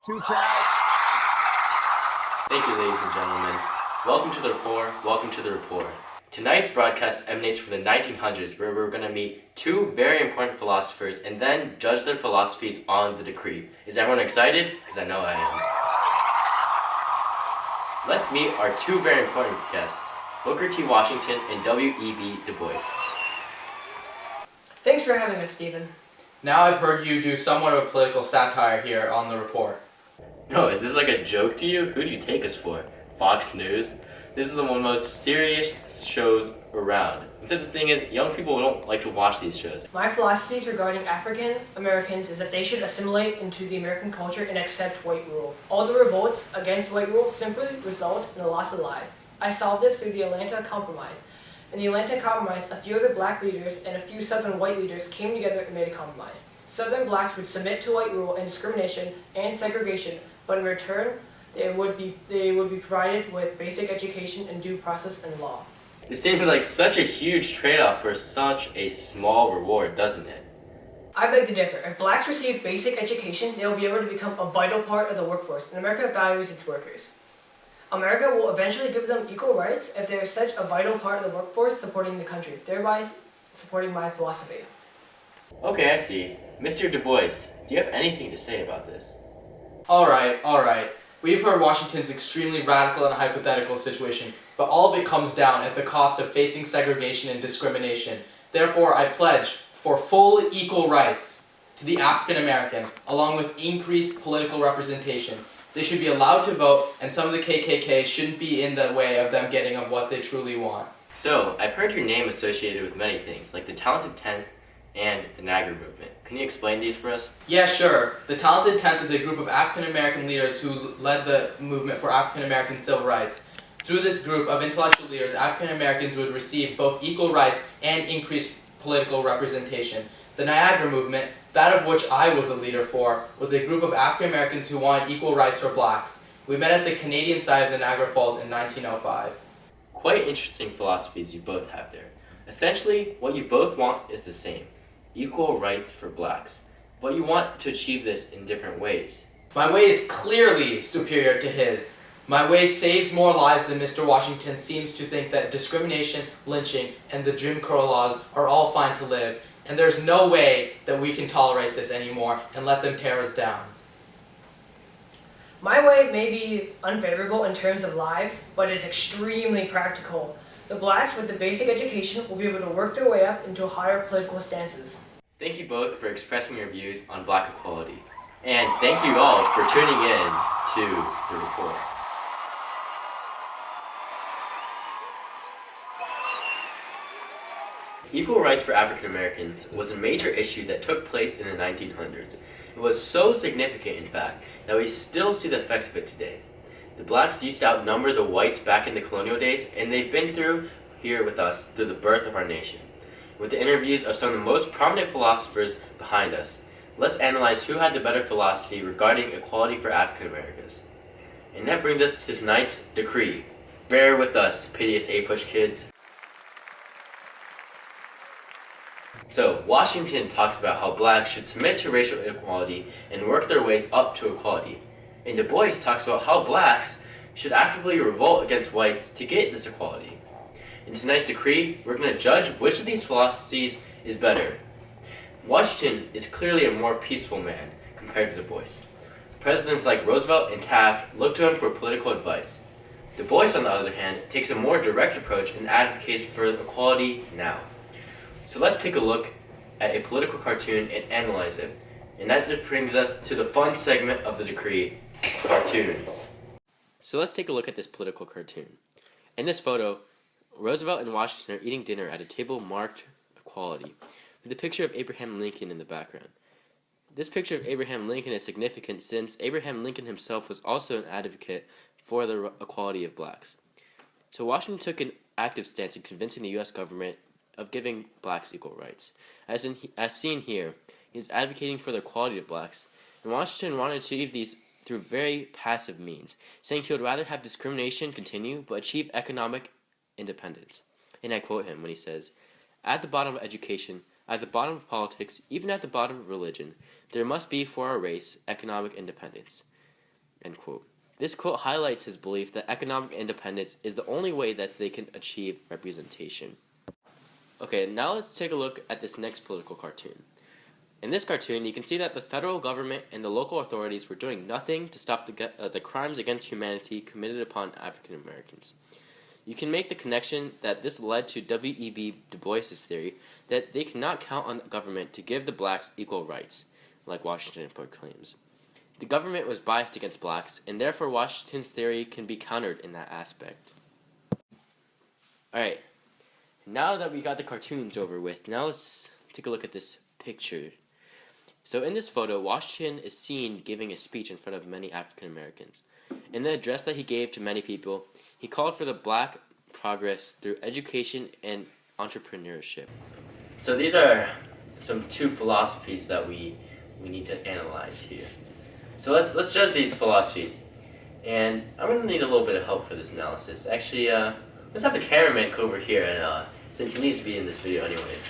Two times. Thank you, ladies and gentlemen. Welcome to the report. Welcome to the report. Tonight's broadcast emanates from the 1900s, where we're going to meet two very important philosophers and then judge their philosophies on the decree. Is everyone excited? Because I know I am. Let's meet our two very important guests, Booker T. Washington and W.E.B. Du Bois. Thanks for having us, Stephen. Now I've heard you do somewhat of a political satire here on the report. No, is this like a joke to you? Who do you take us for? Fox News? This is one of the most serious shows around. Except the thing is, young people don't like to watch these shows. My philosophies regarding African Americans is that they should assimilate into the American culture and accept white rule. All the revolts against white rule simply result in the loss of lives. I solved this through the Atlanta Compromise. In the Atlanta Compromise, a few other black leaders and a few Southern white leaders came together and made a compromise. Southern blacks would submit to white rule and discrimination and segregation, but in return, they would be provided with basic education and due process and law. It seems like such a huge trade-off for such a small reward, doesn't it? I beg to differ. If blacks receive basic education, they will be able to become a vital part of the workforce, and America values its workers. America will eventually give them equal rights if they are such a vital part of the workforce supporting the country, thereby supporting my philosophy. Okay, I see. Mr. Du Bois, do you have anything to say about this? Alright. We've heard Washington's extremely radical and hypothetical situation, but all of it comes down at the cost of facing segregation and discrimination. Therefore, I pledge for full equal rights to the African American, along with increased political representation. They should be allowed to vote, and some of the KKK shouldn't be in the way of them getting of what they truly want. So, I've heard your name associated with many things, like the Talented Tenth and the Niagara Movement. Can you explain these for us? Yeah, sure. The Talented Tenth is a group of African American leaders who led the movement for African American civil rights. Through this group of intellectual leaders, African Americans would receive both equal rights and increased political representation. The Niagara Movement, that of which I was a leader for, was a group of African Americans who wanted equal rights for blacks. We met at the Canadian side of the Niagara Falls in 1905. Quite interesting philosophies you both have there. Essentially, what you both want is the same. Equal rights for blacks. But you want to achieve this in different ways. My way is clearly superior to his. My way saves more lives than Mr. Washington seems to think that discrimination, lynching, and the Jim Crow laws are all fine to live, and there's no way that we can tolerate this anymore and let them tear us down. My way may be unfavorable in terms of lives, but is extremely practical. The blacks with the basic education will be able to work their way up into higher political stances. Thank you both for expressing your views on black equality. And thank you all for tuning in to the report. Equal rights for African Americans was a major issue that took place in the 1900s. It was so significant, in fact, that we still see the effects of it today. The blacks used to outnumber the whites back in the colonial days, and they've been through here with us through the birth of our nation. With the interviews of some of the most prominent philosophers behind us, let's analyze who had the better philosophy regarding equality for African Americans. And that brings us to tonight's decree. Bear with us, piteous APUSH kids. So, Washington talks about how blacks should submit to racial inequality and work their ways up to equality. And Du Bois talks about how blacks should actively revolt against whites to get this equality. In tonight's decree, we're going to judge which of these philosophies is better. Washington is clearly a more peaceful man compared to Du Bois. Presidents like Roosevelt and Taft look to him for political advice. Du Bois, on the other hand, takes a more direct approach and advocates for equality now. So let's take a look at a political cartoon and analyze it. And that just brings us to the fun segment of the decree, cartoons. So let's take a look at this political cartoon. In this photo, Roosevelt and Washington are eating dinner at a table marked equality, with a picture of Abraham Lincoln in the background. This picture of Abraham Lincoln is significant since Abraham Lincoln himself was also an advocate for the equality of blacks. So Washington took an active stance in convincing the U.S. government of giving blacks equal rights. As seen here, he is advocating for the equality of blacks, and Washington wanted to achieve these through very passive means, saying he would rather have discrimination continue but achieve economic independence. And I quote him when he says, "At the bottom of education, at the bottom of politics, even at the bottom of religion, there must be for our race economic independence. End quote. This quote highlights his belief that economic independence is the only way that they can achieve representation. Okay, now let's take a look at this next political cartoon. In this cartoon, you can see that the federal government and the local authorities were doing nothing to stop the crimes against humanity committed upon African Americans. You can make the connection that this led to W.E.B. Du Bois' theory that they cannot count on the government to give the blacks equal rights, like Washington proclaims. The government was biased against blacks, and therefore Washington's theory can be countered in that aspect. Alright, now that we got the cartoons over with, now let's take a look at this picture. So in this photo, Washington is seen giving a speech in front of many African Americans. In the address that he gave to many people, he called for the black progress through education and entrepreneurship. So these are some two philosophies that we need to analyze here. So let's judge these philosophies. And I'm going to need a little bit of help for this analysis. Actually, let's have the cameraman come over here, and since he needs to be in this video anyways.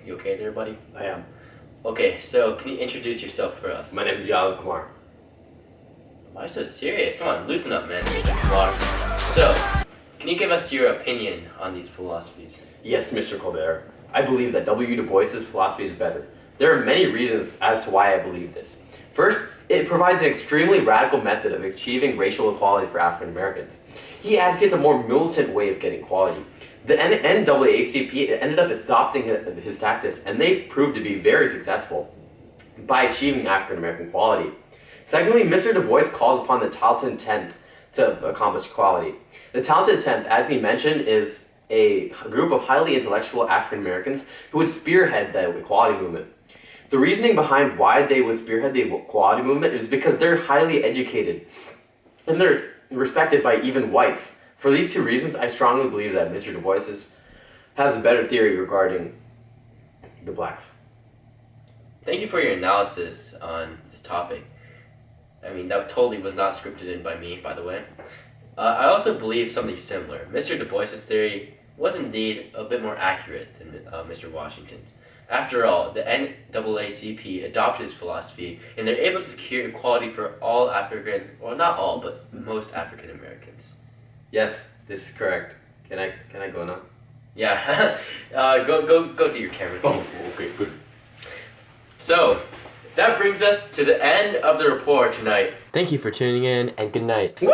You okay there, buddy? I am. Okay, so can you introduce yourself for us? My name is Yadav Kumar. Why are you so serious? Come on, loosen up, man. So, can you give us your opinion on these philosophies? Yes, Mr. Colbert. I believe that W. Du Bois' philosophy is better. There are many reasons as to why I believe this. First, it provides an extremely radical method of achieving racial equality for African Americans. He advocates a more militant way of getting equality. The NAACP ended up adopting his tactics, and they proved to be very successful by achieving African American equality. Secondly, Mr. Du Bois calls upon the talented 10th to accomplish equality. The talented 10th, as he mentioned, is a group of highly intellectual African Americans who would spearhead the equality movement. The reasoning behind why they would spearhead the equality movement is because they're highly educated and they're respected by even whites. For these two reasons, I strongly believe that Mr. Du Bois has a better theory regarding the blacks. Thank you for your analysis on this topic. I mean, that totally was not scripted in by me, by the way. I also believe something similar. Mr. Du Bois' theory was indeed a bit more accurate than Mr. Washington's. After all, the NAACP adopted his philosophy, and they're able to secure equality for all African, well, not all, but most African Americans. Yes, this is correct. Can I go now? Yeah, go do your camera. Oh, okay, good. So, that brings us to the end of the report tonight. Thank you for tuning in, and good night. Woo!